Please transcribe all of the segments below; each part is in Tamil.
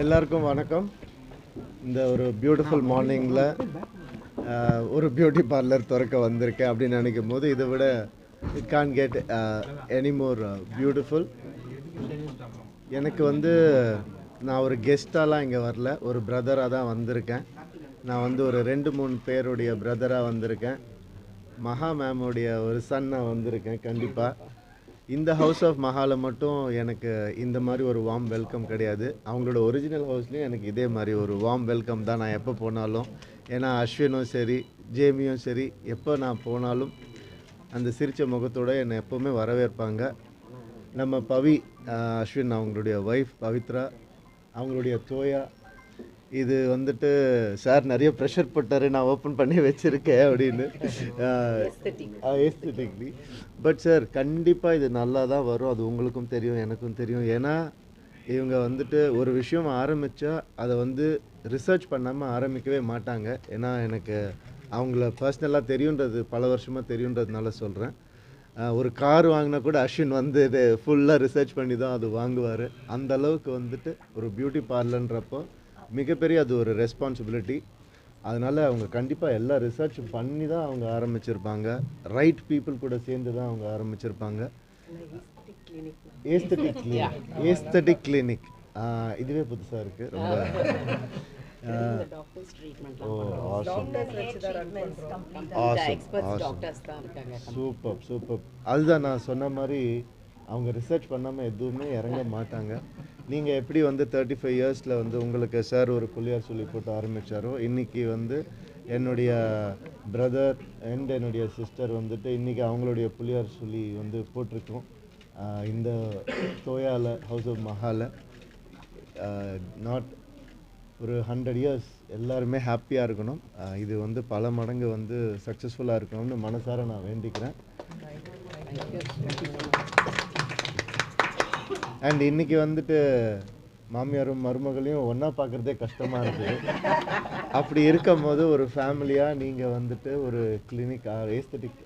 எல்லாருக்கும் வணக்கம். இந்த ஒரு பியூட்டிஃபுல் மார்னிங்கில் ஒரு பியூட்டி பார்லர் திறக்க வந்திருக்கேன் அப்படின்னு நினைக்கும் போது இதை விட it can get any more beautiful. எனக்கு வந்து நான் ஒரு கெஸ்ட்டாலாம் இங்கே வரல, ஒரு பிரதராக தான் வந்திருக்கேன். நான் வந்து ஒரு 2-3 பேருடைய பிரதராக வந்திருக்கேன். மகா மேமுடைய ஒரு சன்னாக வந்திருக்கேன். கண்டிப்பாக இந்த ஹவுஸ் ஆஃப் மஹாவில் மட்டும் எனக்கு இந்த மாதிரி ஒரு வார்ம் வெல்கம் கிடையாது. அவங்களோட ஒரிஜினல் ஹவுஸ்லேயும் எனக்கு இதே மாதிரி ஒரு வார்ம் வெல்கம் தான் நான் எப்போ போனாலும். ஏன்னா அஸ்வினும் சரி ஜேமியும் சரி எப்போ நான் போனாலும் அந்த சிரித்த முகத்தோடு என்னை எப்போவுமே வரவேற்பாங்க. நம்ம அஸ்வின் அவங்களுடைய ஒய்ஃப் பவித்ரா, அவங்களுடைய தோயா, இது வந்துட்டு சார் நிறைய ப்ரெஷர் போட்டார் நான் ஓப்பன் பண்ணி வச்சுருக்கேன் அப்படின்னு ஏஸ்தட்டிக்லி. பட் சார் கண்டிப்பாக இது நல்லா தான் வரும், அது உங்களுக்கும் தெரியும் எனக்கும் தெரியும். ஏன்னா இவங்க வந்துட்டு ஒரு விஷயம் ஆரம்பித்தா அதை வந்து ரிசர்ச் பண்ணாமல் ஆரம்பிக்கவே மாட்டாங்க. ஏன்னா எனக்கு அவங்கள பர்சனலாக தெரியுன்றது, பல வருஷமாக தெரியுன்றதுனால சொல்கிறேன். ஒரு கார் வாங்கினா கூட அஸ்வின் வந்து இது ஃபுல்லாக ரிசர்ச் பண்ணி தான் அது வாங்குவார். அந்த அளவுக்கு வந்துட்டு ஒரு பியூட்டி பார்லர்ன்றப்போ மிகப்பெரிய அது ஒரு ரெஸ்பான்சிபிலிட்டி. அதனால் அவங்க கண்டிப்பாக எல்லா ரிசர்ச் பண்ணி தான் அவங்க ஆரம்பிச்சிருப்பாங்க. ரைட் பீப்புள் கூட சேர்ந்து தான் அவங்க ஆரம்பிச்சிருப்பாங்க. ஏஸ்தட்டிக் கிளினிக் இதுவே புதுசாக இருக்குது. ரொம்ப சூப்பர். அதுதான் நான் சொன்ன மாதிரி அவங்க ரிசர்ச் பண்ணாமல் எதுவுமே இறங்க மாட்டாங்க. நீங்கள் எப்படி வந்து 35 இயர்ஸில் வந்து உங்களுக்கு சார் ஒரு புள்ளியார் சொல்லி போட்டு ஆரம்பித்தாரோ, இன்றைக்கி வந்து என்னுடைய பிரதர் அண்ட் என்னுடைய சிஸ்டர் வந்துட்டு இன்றைக்கி அவங்களுடைய புள்ளியார் சொல்லி வந்து போட்டிருக்கோம் இந்த தோயாவில் ஹவுஸ் ஆஃப் மஹாவில். நாட் ஒரு 100 இயர்ஸ் எல்லாருமே ஹாப்பியாக இருக்கணும். இது வந்து பல மடங்கு வந்து சக்ஸஸ்ஃபுல்லாக இருக்கணும்னு மனசார நான் வேண்டிக்கிறேன். அண்ட் இன்றைக்கி வந்துட்டு மாமியாரும் மருமகளையும் ஒன்றா பார்க்குறதே கஷ்டமாக இருக்குது. அப்படி இருக்கும் போது ஒரு ஃபேமிலியாக நீங்கள் வந்துட்டு ஒரு ஏஸ்தட்டிக்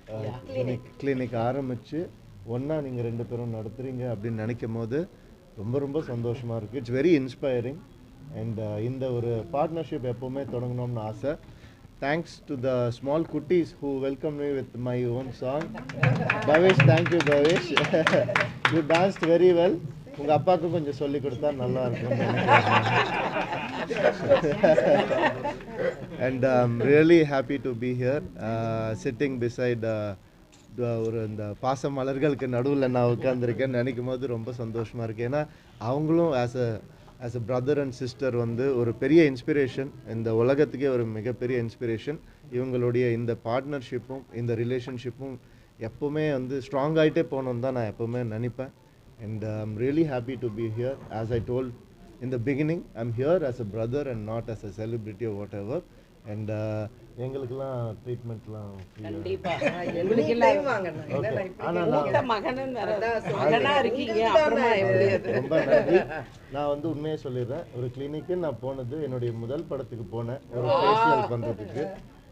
கிளினிக் ஆரம்பித்து ஒன்றா நீங்கள் 2 பேரும் நடத்துகிறீங்க அப்படின்னு நினைக்கும் போது ரொம்ப ரொம்ப சந்தோஷமாக இருக்குது. It's very inspiring. அண்ட் இந்த ஒரு பார்ட்னர்ஷிப் எப்போவுமே தொடங்கணும்னு ஆசை. Thanks to the small kutties who welcomed me with my own song. Bhavesh, thank you Bhavesh. You danced very well. உங்கள் அப்பாவுக்கும் கொஞ்சம் சொல்லி கொடுத்தா நல்லா இருக்கும். And I'm really happy to be here sitting beside ஒரு இந்த பாச மலர்களுக்கு நடுவில் நான் உட்காந்துருக்கேன்னு நினைக்கும் போது ரொம்ப சந்தோஷமாக இருக்குது. ஏன்னா அவங்களும் as a brother and sister வந்து ஒரு பெரிய இன்ஸ்பிரேஷன், இந்த உலகத்துக்கே ஒரு மிகப்பெரிய இன்ஸ்பிரேஷன். இவங்களுடைய இந்த பார்ட்னர்ஷிப்பும் இந்த ரிலேஷன்ஷிப்பும் எப்போவுமே வந்து ஸ்ட்ராங் ஆகிட்டே போகணுன்னு தான் நான் எப்போவுமே நினைப்பேன். And I'm really happy to be here. As I told in the beginning, I'm here as a brother and not as a celebrity or whatever. And எங்களுக்கெல்லாம் ட்ரீட்மெண்ட்லாம் ரொம்ப நன்றி. நான் வந்து உண்மையை சொல்லிடுறேன், ஒரு கிளினிக்கு நான் போனது என்னுடைய முதல் படத்துக்கு போனேன் ஒரு ஃபேஷியல் பண்ணுறதுக்கு.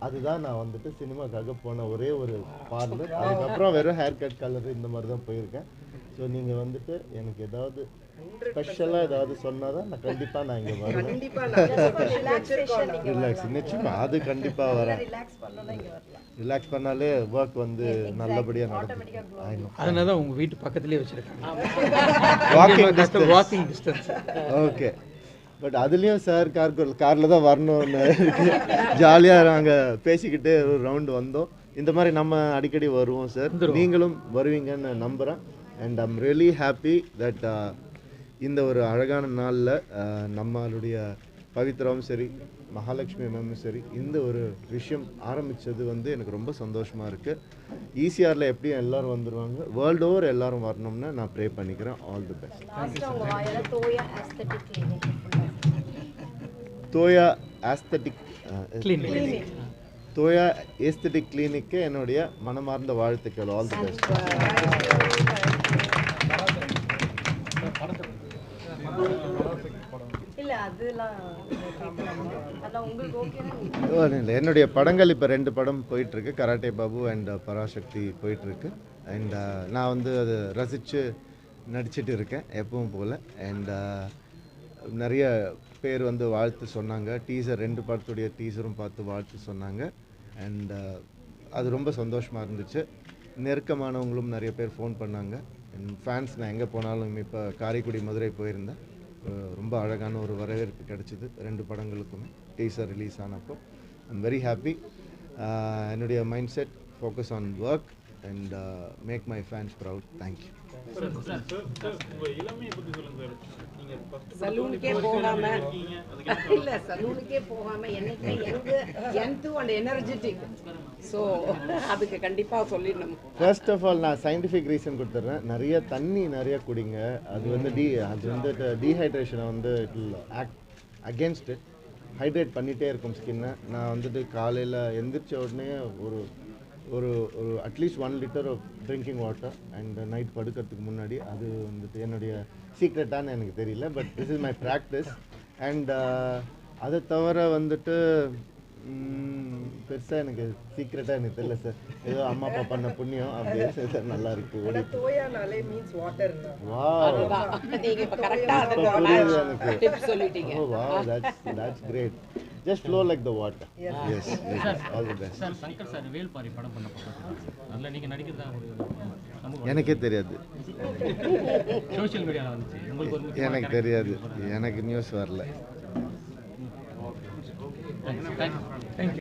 அதுதான் நான் வந்துட்டு சினிமாக்காக போன ஒரே ஒரு பார்லர். அதுக்கப்புறம் வெறும் ஹேர் கட் கலர் இந்த மாதிரி தான் போயிருக்கேன். ஸோ நீங்கள் வந்துட்டு எனக்கு ஏதாவது ஸ்பெஷலாக ஏதாவது சொன்னால் தான் நான் கண்டிப்பாக நான் இங்கே வரேன். ரிலாக்ஸ் நிச்சயமாக அது கண்டிப்பாக வரேன். ரிலாக்ஸ் பண்ணாலே ஒர்க் வந்து நல்லபடியாக நடக்கும். அதனால தான் உங்கள் வீட்டு பக்கத்துலேயே வச்சுருக்காங்க, வாக்கிங் டிஸ்டன்ஸ். ஓகே. பட் அதுலேயும் சார் காரில் தான் வரணும்னு ஜாலியாக நாங்கள் பேசிக்கிட்டே ஒரு ரவுண்டு வந்தோம். இந்த மாதிரி நம்ம அடிக்கடி வருவோம் சார், நீங்களும் வருவீங்கன்னு நம்புகிறேன். And I'm really happy that இந்த ஒரு அழகான நாளில் நம்மளுடைய பவித்ராவும் சரி மகாலட்சுமி மேமும் சரி இந்த ஒரு விஷயம் ஆரம்பித்தது வந்து எனக்கு ரொம்ப சந்தோஷமாக இருக்குது. ஈசிஆரில் எப்படியும் எல்லோரும் வந்துடுவாங்க, வேர்ல்டு ஓவர் எல்லோரும் வரணும்னு நான் ப்ரே பண்ணிக்கிறேன். All the best. Doya aesthetic கிளினிக்கு என்னுடைய மனமார்ந்த வாழ்த்துக்கள். All the best. என்னுடைய படங்கள் இப்போ 2 படம் போயிட்டுருக்கு, கராட்டே பாபு அண்ட் பராசக்தி போயிட்டுருக்கு. அண்ட் நான் வந்து அதை ரசித்து நடிச்சிட்டு இருக்கேன் எப்பவும் போல். அண்ட் நிறைய பேர் வந்து வாழ்த்து சொன்னாங்க. டீசர் 2 படத்துடைய டீசரும் பார்த்து வாழ்த்து சொன்னாங்க. அண்ட் அது ரொம்ப சந்தோஷமாக இருந்துச்சு. நெருக்கமானவங்களும் நிறைய பேர் ஃபோன் பண்ணாங்க. என் ஃபேன்ஸ் நான் எங்கே போனாலும் இப்போ காரைக்குடி, மதுரை போயிருந்தேன். ரொம்ப அழகான ஒரு வரவேற்பு கிடச்சிது 2 படங்களுக்குமே டீசர் ரிலீஸ் ஆனப்போ. I'm very happy. என்னுடைய mindset focus on work and make my fans proud. Thank you. சலூனுக்கே போகாம இல்ல சலூனுக்கே போகாம என்னைக்கு யங்கு அண்ட் எனர்ஜெட்டிக். ஸோ அதுக்கு கண்டிப்பாக சொல்லிடணும். ஃபர்ஸ்ட் ஆஃப் ஆல் நான் சயின்டிஃபிக் ரீசன் கொடுத்துட்றேன். நிறைய குடிங்க. அது வந்து டீஹைட்ரேஷனை வந்து it will act against it. Hydrate பண்ணிகிட்டே இருக்கும் ஸ்கின்னை. நான் வந்துட்டு காலையில் எந்திரிச்ச உடனே ஒரு ஒரு ஒரு at least 1 litre of drinking water and night படுக்கிறதுக்கு முன்னாடி. அது வந்துட்டு என்னுடைய சீக்ரெட்டானு எனக்கு தெரியல, but this is my practice. அண்ட் அதை தவிர வந்துட்டு பெருசாக எனக்கு சீக்ரெட்டாக எனக்கு தெரியல சார். ஏதோ அம்மா அப்பா பண்ண புண்ணியம் அப்படியே சார். நல்லா இருக்கு. தோயானாலே மீன்ஸ் வாட்டர். வாவ், நீங்க இப்ப கரெக்ட்டா புரியுது எனக்கு. டிப்ஸ் சொல்லிட்டீங்க. ஓ wow, that's great. Just flow like the water. Yes. All the best. Sir Shankar sir Velpari படம் பண்ண நல்ல நீங்க நடிக்கிறதா ஒரு எனக்கே தெரியாது. சோஷியல் மீடியால வந்துச்சு. உங்களுக்கு ஒரு எனக்கு தெரியாது. எனக்கு நியூஸ் வரல. தேங்க்யூ.